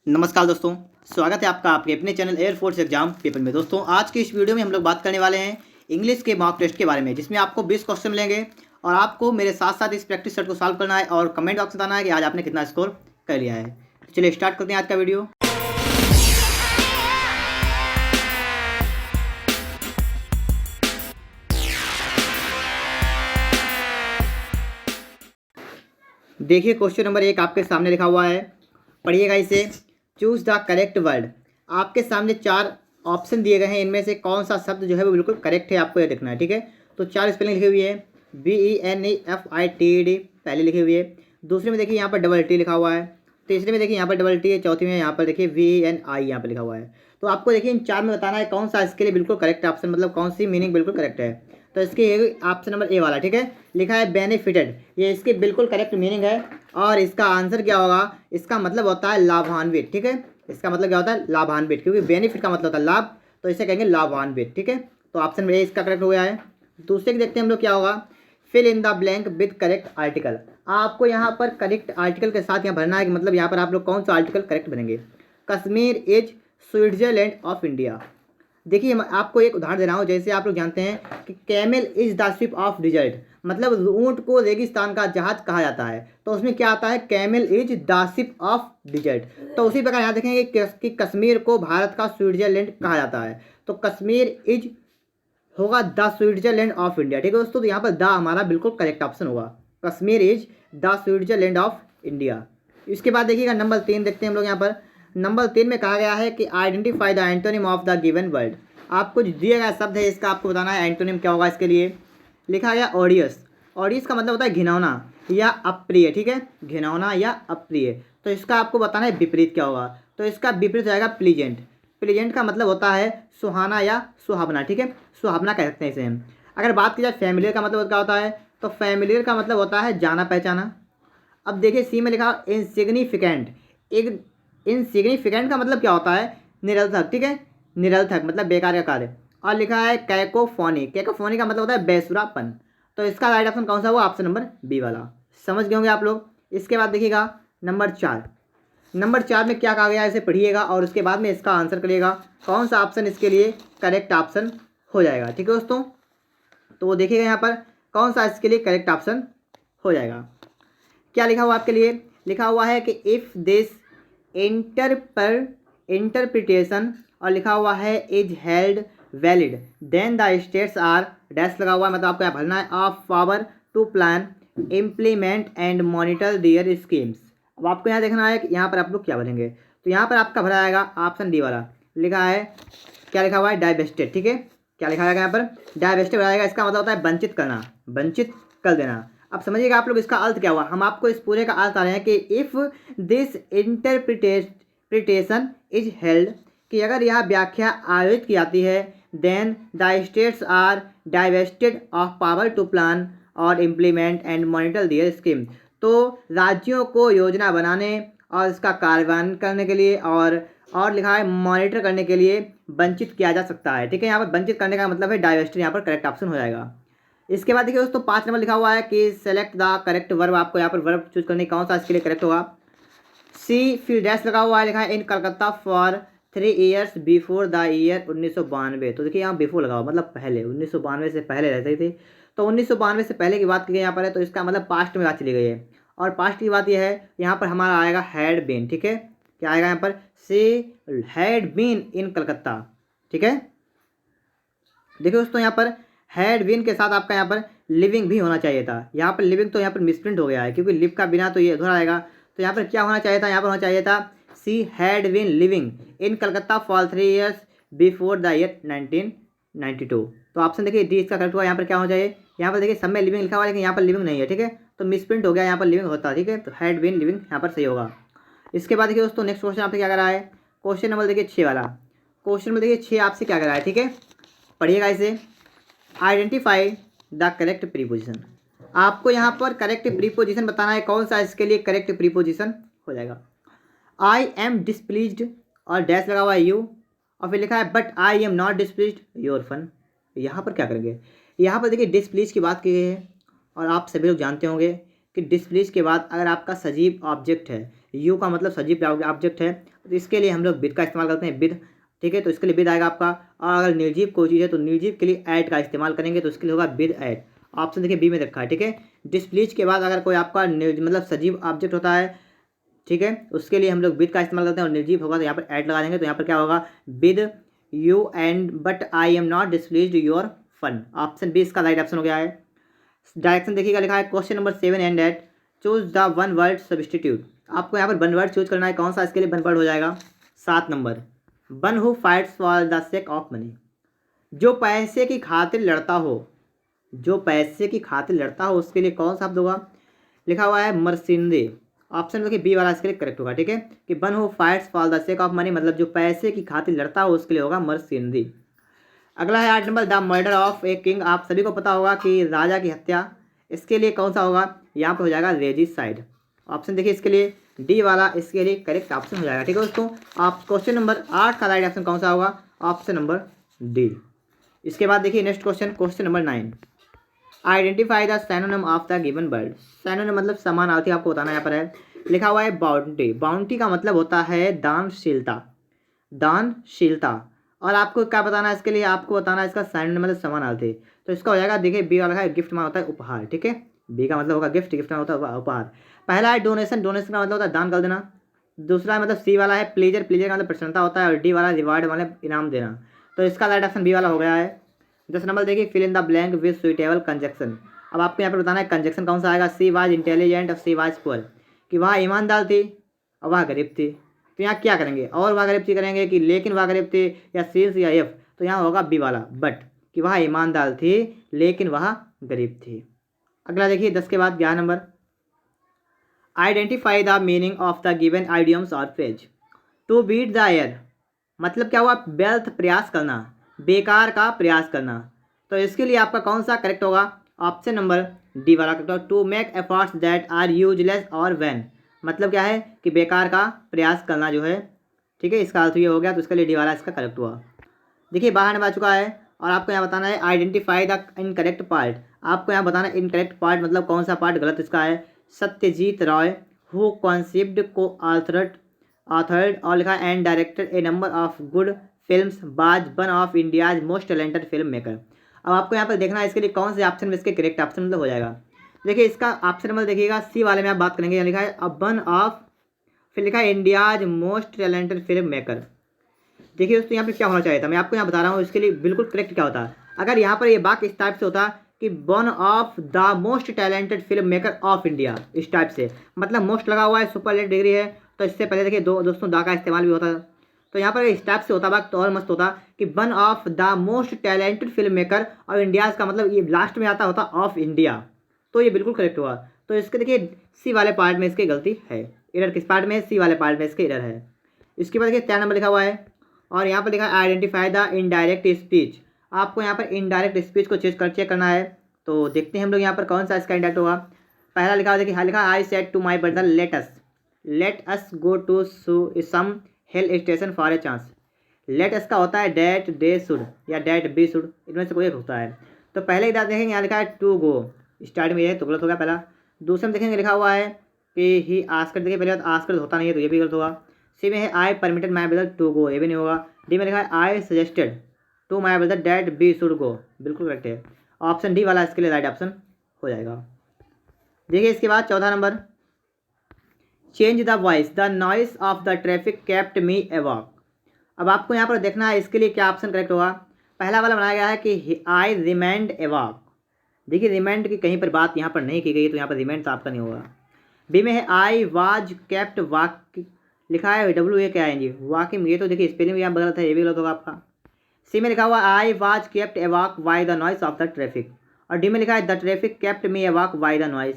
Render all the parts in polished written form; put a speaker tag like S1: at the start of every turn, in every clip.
S1: नमस्कार दोस्तों, स्वागत है आपका आपके अपने चैनल एयरफोर्स एग्जाम पेपर में। दोस्तों आज की इस वीडियो में हम लोग बात करने वाले हैं इंग्लिश के मॉक टेस्ट के बारे में, जिसमें आपको 20 क्वेश्चन मिलेंगे और आपको मेरे साथ साथ इस प्रैक्टिस सेट को सॉल्व करना है और कमेंट बॉक्स में बताना है कि आज आपने कितना स्कोर कर लिया है। तो चलिए स्टार्ट करते हैं आज का वीडियो। देखिए क्वेश्चन नंबर 1 आपके सामने लिखा हुआ है, पढ़िएगा इसे। Choose the correct word. आपके सामने 4 ऑप्शन दिए गए हैं, इनमें से कौन सा शब्द जो है वो बिल्कुल करेक्ट है आपको ये देखना है, ठीक है। तो 4 स्पेलिंग लिखी हुई है, BENEFITED पहले लिखी हुई है, दूसरे में देखिए यहाँ पर डबल टी लिखा हुआ है, तीसरे में देखिए यहाँ पर डबल टी है, चौथी में यहाँ पर देखिए VENI यहाँ पर लिखा हुआ है। तो आपको देखिए इन 4 में बताना है कौन सा इसके लिए बिल्कुल करेक्ट ऑप्शन, मतलब कौन सी मीनिंग बिल्कुल करेक्ट है। तो इसकी ऑप्शन नंबर ए वाला, ठीक है, लिखा है बेनिफिटेड, ये इसकी बिल्कुल करेक्ट मीनिंग है। और इसका आंसर क्या होगा, इसका मतलब होता है लाभान्वित, ठीक है। इसका मतलब क्या होता है, लाभान्वित, क्योंकि बेनिफिट का मतलब होता है लाभ, तो इसे कहेंगे लाभान्वित, ठीक है। तो ऑप्शन में ए इसका करेक्ट हो गया है। दूसरे के देखते हैं हम लोग क्या होगा, fill in the blank with correct article. आपको यहाँ पर करेक्ट आर्टिकल के साथ यहाँ भरना है कि मतलब यहाँ पर आप लोग कौन सा आर्टिकल करेक्ट भरेंगे। Kashmir is Switzerland of India. देखिए मैं आपको एक उदाहरण दे रहा हूँ, जैसे आप लोग जानते हैं कि camel is the ship of dessert, मतलब ऊँट को रेगिस्तान का जहाज कहा जाता है, तो उसमें क्या आता है, camel is the ship of dessert. तो उसी प्रकार यहाँ देखेंगे कि कश्मीर को भारत का स्विट्जरलैंड कहा जाता है, तो कश्मीर इज होगा द स्विट्जरलैंड ऑफ इंडिया, ठीक है दोस्तों। तो यहाँ पर द हमारा बिल्कुल करेक्ट ऑप्शन होगा, Kashmir is the Switzerland of India. इसके बाद देखिएगा नंबर 3 देखते हैं हम लोग। यहाँ पर नंबर 3 में कहा गया है कि identify the antonym of the given word. आपको जो दिया गया शब्द है इसका आपको बताना है एंटोनिम क्या होगा। इसके लिए लिखा गया ऑडियस। ऑडियस का मतलब होता है घिनौना या अप्रिय, ठीक है, घिनौना या अप्रिय। तो इसका आपको बताना है विपरीत क्या होगा, तो इसका विपरीत जाएगा प्लीजेंट। प्लीजेंट का मतलब होता है सुहाना या सुहावना, ठीक है, सुहावना कह सकते हैं इसे हम। अगर बात की जाए फैमिलियर का मतलब क्या होता है, तो फैमिलियर का मतलब होता है जाना पहचाना। अब देखिए सी में लिखा इनसिग्निफिकेंट। एक इनसिग्निफिकेंट का मतलब क्या होता है, निरर्थक, ठीक है, निरर्थक मतलब बेकार का कार्य। और लिखा है कैकोफोनी। कैकोफोनी का मतलब होता है बेसुरापन। तो इसका राइट ऑप्शन कौन सा हुआ, ऑप्शन नंबर बी वाला। समझ गए होंगे आप लोग। इसके बाद देखिएगा नंबर 4। नंबर 4 में क्या कहा गया है इसे पढ़िएगा और उसके बाद में इसका आंसर करिएगा कौन सा ऑप्शन इसके लिए करेक्ट ऑप्शन हो जाएगा, ठीक है दोस्तों। तो वो देखिएगा यहाँ पर कौन सा इसके लिए करेक्ट ऑप्शन हो जाएगा। क्या लिखा हुआ आपके लिए, लिखा हुआ है कि इफ़ दिस इंटरप्रिटेशन और लिखा हुआ है is held valid then the states are dash लगा हुआ है, मतलब आपको यहाँ भरना है of power to plan implement and monitor their schemes. अब आपको यहाँ देखना है कि यहाँ पर आप लोग क्या भरेंगे। तो यहाँ पर आपका भरा आएगा ऑप्शन डी वाला, लिखा है क्या लिखा हुआ है, डाइवेस्टेड, ठीक है। क्या लिखा जाएगा यहाँ पर, डाइवेस्टेड भराएगा। इसका मतलब होता है वंचित करना, वंचित कर देना। अब समझिएगा आप लोग इसका अर्थ क्या हुआ, हम आपको इस पूरे का अर्थ आ रहे हैं कि if this interpretation is held, कि अगर यह व्याख्या आयोजित की जाती है, then the states are divested of power to plan और implement and monitor their scheme. तो राज्यों को योजना बनाने और इसका कार्यान्वयन करने के लिए और लिखा है मॉनिटर करने के लिए वंचित किया जा सकता है, ठीक है। यहाँ पर वंचित करने का मतलब है डाइवेस्टेड, यहाँ पर करेक्ट ऑप्शन हो जाएगा। इसके बाद देखिए दोस्तों 5 नंबर लिखा हुआ है कि सेलेक्ट द करेक्ट वर्ब। आपको यहाँ पर वर्ब चूज करने कौन सा इसके लिए करेक्ट होगा। सी फिर डैश लगा हुआ है, लिखा है in Calcutta for 3 years before the year 1992। तो देखिए यहाँ बिफोर लगा हुआ मतलब पहले, 1992 से पहले रहते थे। तो 1992 से पहले की बात की गई यहाँ पर है, तो इसका मतलब पास्ट में बात चली गई है। और पास्ट की बात यह है, यहाँ पर हमारा आएगा हैड बीन, ठीक है। क्या आएगा यहाँ पर, she had been in Calcutta, ठीक है। देखिए दोस्तों यहाँ पर हैड बीन के साथ आपका यहाँ पर लिविंग भी होना चाहिए था। यहाँ पर लिविंग तो यहाँ पर मिसप्रिंट हो गया है, क्योंकि लिव का बिना तो ये अधूरा आएगा। तो यहाँ पर क्या होना चाहिए था, यहाँ पर होना चाहिए था she had been living in Calcutta for 3 years before the year 1992। तो ऑप्शन देखिए डी इसका करेक्ट हुआ। यहाँ पर क्या होना चाहिए, यहाँ पर देखिए सब में लिविंग लिखा हुआ है लेकिन यहाँ पर लिविंग नहीं है, ठीक है। तो मिसप्रिंट हो गया, यहाँ पर लिविंग होता है, ठीक है। तो हैड बीन लिविंग यहाँ पर सही होगा। इसके बाद देखिए दोस्तों नेक्स्ट क्वेश्चन आपसे क्या कर रहा है, क्वेश्चन नंबर देखिए 6 वाला। क्वेश्चन में देखिए 6 आपसे क्या कर रहा है, ठीक है, पढ़िएगा इसे। Identify the correct preposition. आपको यहाँ पर करेक्ट प्रीपोजिशन बताना है, कौन सा इसके लिए करेक्ट प्रीपोजिशन हो जाएगा। आई एम डिसप्लीज्ड और डैश लगा हुआ है यू, और फिर लिखा है but I am not displeased your fun. यहाँ पर क्या करेंगे, यहाँ पर देखिए डिसप्लीज की बात की गई है और आप सभी लोग जानते होंगे कि डिसप्लीज के बाद अगर आपका सजीव ऑब्जेक्ट है यू का मतलब सजीव ऑब्जेक्ट है, तो इसके लिए हम लोग विद का इस्तेमाल करते हैं, विद। ठीक है, तो इसके लिए विद आएगा आपका। और अगर निर्जीव कोई चीज़ है तो निर्जीव के लिए ऐड का इस्तेमाल करेंगे, तो इसके लिए होगा विद ऐड। ऑप्शन देखिए बी में रखा है। ठीक है, डिस्प्लीज के बाद अगर कोई आपका मतलब सजीव ऑब्जेक्ट होता है, ठीक है, उसके लिए हम लोग विद का इस्तेमाल करते हैं, और निर्जीव होगा तो यहाँ पर ऐड लगा देंगे। तो यहाँ पर क्या होगा, with you and but I am not displease your fun. Option B इसका राइट ऑप्शन हो गया है। डायरेक्शन देखिएगा, लिखा है question number 7 and 8 choose the one word substitute. आपको यहाँ पर वन वर्ड चूज करना है, कौन सा इसके लिए वन वर्ड हो जाएगा, 7 number, one who fights for the sake of money. जो पैसे की खातिर लड़ता हो, जो पैसे की खातिर लड़ता हो उसके लिए कौन सा शब्द होगा, लिखा हुआ है मर्सिंदे। ऑप्शन देखिए बी वाला इसके लिए करेक्ट होगा। ठीक है, कि one who fights for the sake of money मतलब जो पैसे की खातिर लड़ता हो उसके लिए होगा मर्सिंदे। अगला है 8 number, the murder of a king. आप सभी को पता होगा कि राजा की हत्या, इसके लिए कौन सा होगा, यहाँ पर हो जाएगा रेजिसाइड। ऑप्शन देखिए इसके लिए डी वाला इसके लिए करेक्ट ऑप्शन हो जाएगा। ठीक है दोस्तों, आप क्वेश्चन नंबर 8 का राइट ऑप्शन कौन सा होगा, ऑप्शन नंबर डी। इसके बाद देखिए next question, question number 9, identify the synonym of the given word. Synonym मतलब समानार्थी आपको बताना यहाँ पर है। लिखा हुआ है बाउंटी। बाउंटी का मतलब होता है दानशीलता, दानशीलता। और आपको क्या बताना है इसके लिए, आपको बताना है इसका सैनोनिम मतलब समानार्थी। तो इसका हो जाएगा, देखिए बी वाला है, गिफ्ट में होता है उपहार। ठीक है, बी का मतलब होगा गिफ्ट, गिफ्ट में होता है उपहार। पहला है डोनेशन, डोनेशन का मतलब होता है दान कर देना। दूसरा मतलब सी वाला है प्लीजर, प्लीजर का मतलब प्रसन्नता होता है। और डी वाला रिवार्ड मतलब इनाम देना। तो इसका राइट ऑप्शन बी वाला हो गया है। 10 नंबर देखिए, fill in the blank with suitable conjunction. अब आपको यहाँ पर बताना है कंजक्शन कौन सा आएगा, सी वाज इंटेलिजेंट और सी वाज पुअर, कि वह ईमानदार थी और वह गरीब थी। तो यहाँ क्या करेंगे, और वह गरीब थी करेंगे कि लेकिन वह गरीब थी, या सीन्स या एफ। तो यहाँ होगा बी वाला बट, कि वह ईमानदार थी लेकिन वह गरीब थी। अगला देखिए 10 के बाद 11 number, identify the meaning of the given idioms और phrase. To beat the air मतलब क्या हुआ, व्यर्थ प्रयास करना, बेकार का प्रयास करना। तो इसके लिए आपका कौन सा करेक्ट होगा, ऑप्शन नंबर डी वाला करेक्ट होगा। To make efforts that are useless और वैन मतलब क्या है कि बेकार का प्रयास करना जो है। ठीक है, इसका अर्थ ये हो गया, तो इसके लिए डी वाला इसका करेक्ट हुआ। देखिए बाहर नंबर आ चुका है, और आपको यहाँ बताना है आइडेंटिफाई द इनकरेक्ट पार्ट। आपको यहाँ बताना है इनकरेक्ट पार्ट मतलब कौन सा पार्ट गलत इसका है। सत्यजीत रॉय हु कॉन्सिप्ड को ऑथर्ड और लिखा and directed a number of good films was one of India's most talented film maker. अब आपको यहाँ पर देखना है इसके लिए कौन से ऑप्शन में इसके करेक्ट ऑप्शन मतलब हो जाएगा। देखिए इसका ऑप्शन नंबर देखिएगा सी वाले में आप बात करेंगे, यहाँ लिखा है अब वन ऑफ, फिर लिखा है India's most talented film maker. देखिए दोस्तों यहाँ पे क्या होना चाहिए था, मैं आपको यहाँ बता रहा हूँ इसके लिए बिल्कुल करेक्ट क्या होता है। अगर यहाँ पर ये वाक्य इस टाइप से होता कि one of the most talented film maker of India, इस टाइप से मतलब मोस्ट लगा हुआ है, सुपरलेट डिग्री है, तो इससे पहले देखिए दोस्तों दा का इस्तेमाल भी होता है। तो यहाँ पर इस टाइप से होता वक्त तो और मस्त होता कि one of the most talented film maker और इंडियाज़ का मतलब ये लास्ट में आता होता ऑफ इंडिया, तो ये बिल्कुल करेक्ट हुआ। तो इसके देखिए सी वाले पार्ट में इसकी गलती है, एरर किस पार्ट में, सी वाले पार्ट में इसके एरर है। इसके बाद देखिए 3 नंबर लिखा हुआ है, और यहाँ पर लिखा है आइडेंटिफाई द इनडायरेक्ट स्पीच। आपको यहाँ पर इनडायरेक्ट स्पीच को चेक करना है। तो देखते हैं हम लोग यहाँ पर कौन सा इसका इंडायरेक्ट होगा। पहला लिखा हुआ देखिए, लिखा I said to my brother let us go to some hill station for a chance. Let us का होता है डैट दे शुड या डैट बी शुड, इनमें से कोई एक होता है। तो पहले इधर देखेंगे यहाँ लिखा है टू गो, स्टार्ट में ये तो गलत होगा पहला। दूसरे में देखेंगे लिखा हुआ है कि ही आस्कर, देखिए पहले आस्कर होता नहीं है तो ये भी गलत होगा। सी में है I permitted my brother to go, ये भी नहीं होगा। डी में लिखा है I suggested to my brother that B should go, बिल्कुल करेक्ट है। ऑप्शन डी वाला इसके लिए राइट ऑप्शन हो जाएगा। देखिए इसके बाद 14 number, change the voice the noise of the traffic kept me awake. अब आपको यहाँ पर देखना है इसके लिए क्या ऑप्शन करेक्ट होगा। पहला वाला बनाया गया है कि आई रिमेंड अवॉक। देखिए रिमेंड की कहीं पर बात यहाँ पर नहीं की गई, तो यहाँ पर रिमेंड तो आपका नहीं होगा। बी में है आई वाज केप्ट वॉक, लिखा है WAKING वॉकिंग, ये तो देखिए स्पेलिंग यहाँ गलत है, ये भी गलत होगा आपका। सी में लिखा हुआ I was kept awake by the noise of the traffic, और डी में लिखा है the traffic kept me awake by the noise,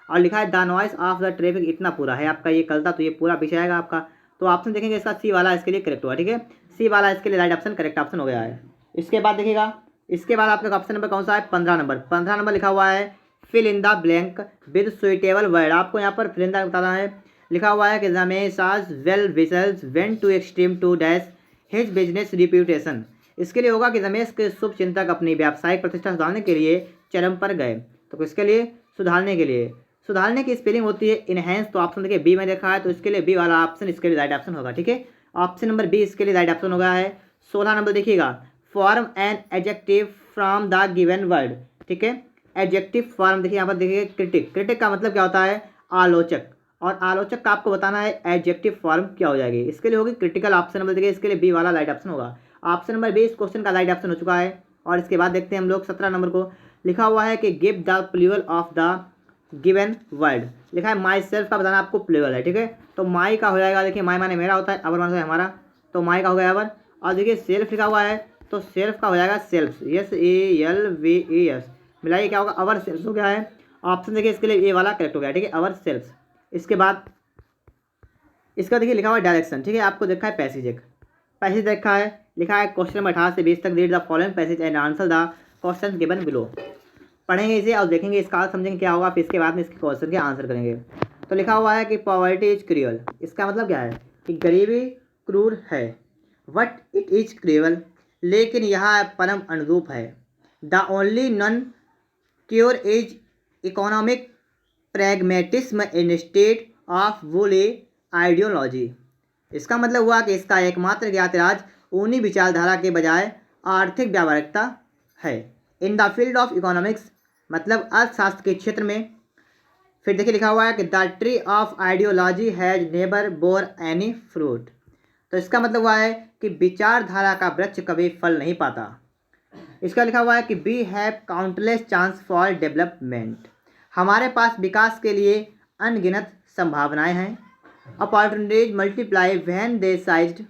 S1: और लिखा है the noise of the traffic. इतना पूरा है आपका ये कल था, तो ये पूरा पीछे आएगा आपका। तो ऑप्शन देखेंगे इसका सी वाला इसके लिए करेक्ट हुआ। ठीक है, सी वाला इसके लिए राइट ऑप्शन करेक्ट ऑप्शन हो गया है। इसके बाद देखिएगा, इसके बाद आपका ऑप्शन नंबर कौन सा है, 15 नंबर। 15 नंबर लिखा हुआ है fill in the blank with suitable word. आपको यहाँ पर फिल इन द बताना है। लिखा हुआ है कि रमेश आज well whistles went to extreme to dash his business reputation. इसके लिए होगा कि रमेश के शुभ चिंतक अपनी व्यावसायिक प्रतिष्ठा सुधारने के लिए चरम पर गए। तो किसके लिए, सुधारने के लिए, सुधारने की स्पेलिंग होती है इनहेंस, तो ऑप्शन देखिए बी में देखा है, तो इसके लिए बी वाला ऑप्शन इसके लिए राइट ऑप्शन होगा। ठीक है, ऑप्शन नंबर बी इसके लिए राइट ऑप्शन होगा है। 16 नंबर देखिएगा, form an adjective from the given word. ठीक है, एडजेक्टिव फॉर्म देखिए यहाँ पर देखिए क्रिटिक, क्रिटिक का मतलब क्या होता है आलोचक, और आलोचक का आपको बताना है एडजेक्टिव फॉर्म क्या हो जाएगी, इसके लिए होगी क्रिटिकल। ऑप्शन नंबर देखिए इसके लिए बी वाला राइट ऑप्शन होगा। ऑप्शन नंबर बी इस क्वेश्चन का राइट ऑप्शन हो चुका है। और इसके बाद देखते हैं हम लोग 17 नंबर को, लिखा हुआ है कि give the plural of the given word. लिखा है माई सेल्फ का बताना आपको प्लूरल है। ठीक है, तो माई का हो जाएगा, देखिए माई माने मेरा होता है, अवर माने हमारा, तो माई का हो गया अवर। और देखिए सेल्फ लिखा हुआ है, तो सेल्फ का हो जाएगा सेल्फ, SELVES, मिलाइए क्या होगा अवर सेल्फ हो गया है। ऑप्शन देखिए इसके लिए ए वाला करेक्ट हो गया। ठीक है, अवर सेल्फ। इसके बाद इसका देखिए लिखा हुआ है डायरेक्शन। ठीक है, आपको देखा है पैसेज, एक पैसेज देखा है, लिखा है क्वेश्चन नंबर 18 से 20 तक read the following passage and answer the question given below. पढ़ेंगे इसे और देखेंगे इसका अर्थ समझेंगे क्या होगा, फिर इसके बाद में इसके क्वेश्चन के आंसर करेंगे। तो लिखा हुआ है कि पॉवर्टी इज क्रूअल, इसका मतलब क्या है कि गरीबी क्रूर है। वट इट इज क्रूअल, लेकिन यह परम अनुरूप है। The only non cure is economic pragmatism instead of woolly ideology. इसका मतलब हुआ कि इसका एकमात्र ज्ञात इलाज ऊनी विचारधारा के बजाय आर्थिक व्यावहारिकता है। In the field of economics, मतलब अर्थशास्त्र के क्षेत्र में। फिर देखिए लिखा हुआ है कि the tree of ideology has never bore any fruit. तो इसका मतलब हुआ है कि विचारधारा का वृक्ष कभी फल नहीं पाता। इसका लिखा हुआ है कि we have countless chance for development, हमारे पास विकास के लिए अनगिनत संभावनाएं हैं। Opportunities multiply when they seized,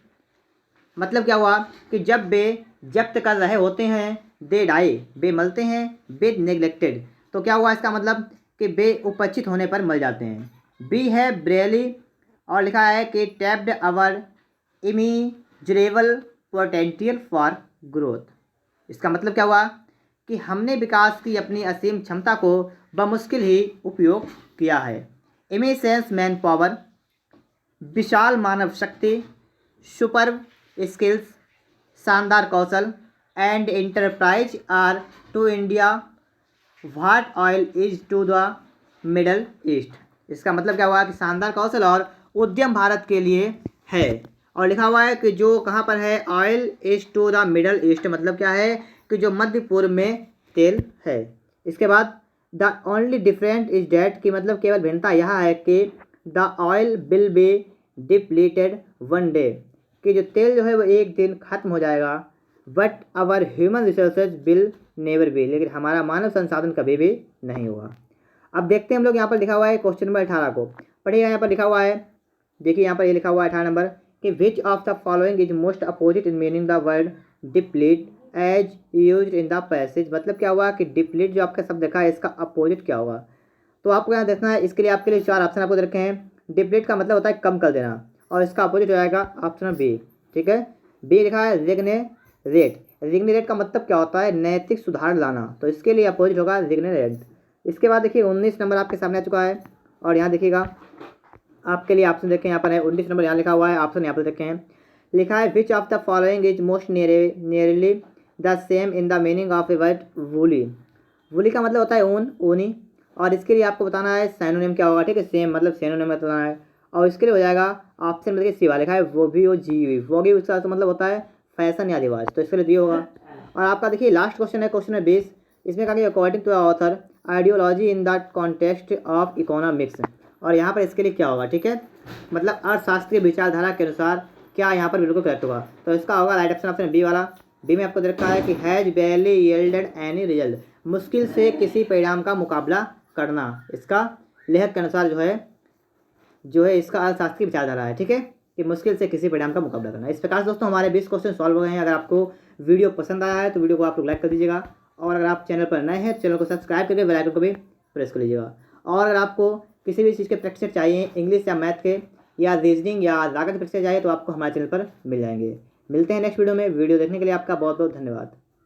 S1: मतलब क्या हुआ कि जब वे जब्त कर रहे होते हैं, दे डाई वे मलते हैं, विद नेग्लेक्टेड, तो क्या हुआ इसका मतलब कि वे उपेक्षित होने पर मल जाते हैं। बी है ब्रेली, और लिखा है कि tapped our immeasurable potential for growth. इसका मतलब क्या हुआ कि हमने विकास की अपनी असीम क्षमता को बमुश्किल ही उपयोग किया है। इमेसेंस मैन पावर, विशाल मानव शक्ति, सुपर स्किल्स, शानदार कौशल, and enterprise are to India what oil is to the middle East. इसका मतलब क्या हुआ कि शानदार कौशल और उद्यम भारत के लिए है। और लिखा हुआ है कि जो कहाँ पर है, oil is to the middle east, मतलब क्या है कि जो मध्य पूर्व में तेल है। इसके बाद the only different is that, की मतलब केवल भिन्नता यह है कि the oil will be depleted one day, कि जो तेल जो है वो एक दिन खत्म हो जाएगा। But our human resources will never be, लेकिन हमारा मानव संसाधन कभी भी नहीं होगा। अब देखते हैं हम लोग यहाँ पर लिखा हुआ है क्वेश्चन नंबर 18 को पढ़िएगा। यहाँ पर लिखा हुआ है, देखिए यहाँ पर ये लिखा हुआ है 18 नंबर कि which of the following is most opposite in meaning the word deplete as used in the passage. मतलब क्या हुआ कि डिप्लीट जो आपका शब्द देखा है इसका अपोजिट क्या होगा, तो आपको यहाँ देखना है। इसके लिए आपके लिए 4 ऑप्शन आपको रखे हैं। डिप्लीट का मतलब होता है कम कर देना, और इसका अपोजिट हो जाएगा ऑप्शन बी। ठीक है, बी लिखा है रिग्नेरेट, रिग्नेरेट का मतलब क्या होता है नैतिक सुधार लाना, तो इसके लिए अपोजिट होगा रिग्नेरेट। इसके बाद देखिए 19 नंबर आपके सामने आ चुका है, और यहाँ देखिएगा आपके लिए ऑप्शन देखें, यहाँ पर है 19 नंबर, यहाँ लिखा हुआ है ऑप्शन यहाँ पर देखें हैं। लिखा है विच of the following is most nearly the same in the meaning of a word woolly. Woolly का मतलब होता है ऊन, ऊनी, और इसके लिए आपको बताना है सैनोनिम क्या होगा। ठीक है, सेम मतलब सैनोनिम बताना है, और इसके लिए हो जाएगा ऑप्शन में देखिए सिवा लिखा है वोगी उसका मतलब होता है फैशन या रिवाज, तो इसके लिए दी होगा। और आपका देखिए लास्ट क्वेश्चन है क्वेश्चन नंबर 20, इसमें कहा कि according to author ideology in the context of economics, और यहाँ पर इसके लिए क्या होगा। ठीक है, मतलब अर्थशास्त्रीय विचारधारा के अनुसार क्या यहाँ पर बिल्कुल करेक्ट होगा, तो इसका होगा राइट ऑप्शन ऑप्शन बी वाला। बी में आपको दे रखा है कि हैज बैरली यील्डेड एनी रिजल्ट, मुश्किल से किसी परिणाम का मुकाबला करना, इसका लेखक के अनुसार जो है इसका अर्थशास्त्रीय विचारधारा है। ठीक है, कि मुश्किल से किसी परिणाम का मुकाबला करना। इस प्रकार से दोस्तों हमारे 20 क्वेश्चन सॉल्व हो गए हैं। अगर आपको वीडियो पसंद आया है तो वीडियो को आप लोग लाइक कर दीजिएगा, और अगर आप चैनल पर नए हैं चैनल को सब्सक्राइब करके बेल आइकन को भी प्रेस कर लीजिएगा। और अगर आपको किसी भी चीज़ के प्रैक्टिस चाहिए, इंग्लिश या मैथ के या रीजनिंग या लागत प्रैक्टिस चाहिए, तो आपको हमारे चैनल पर मिल जाएंगे। मिलते हैं नेक्स्ट वीडियो में। वीडियो देखने के लिए आपका बहुत बहुत धन्यवाद।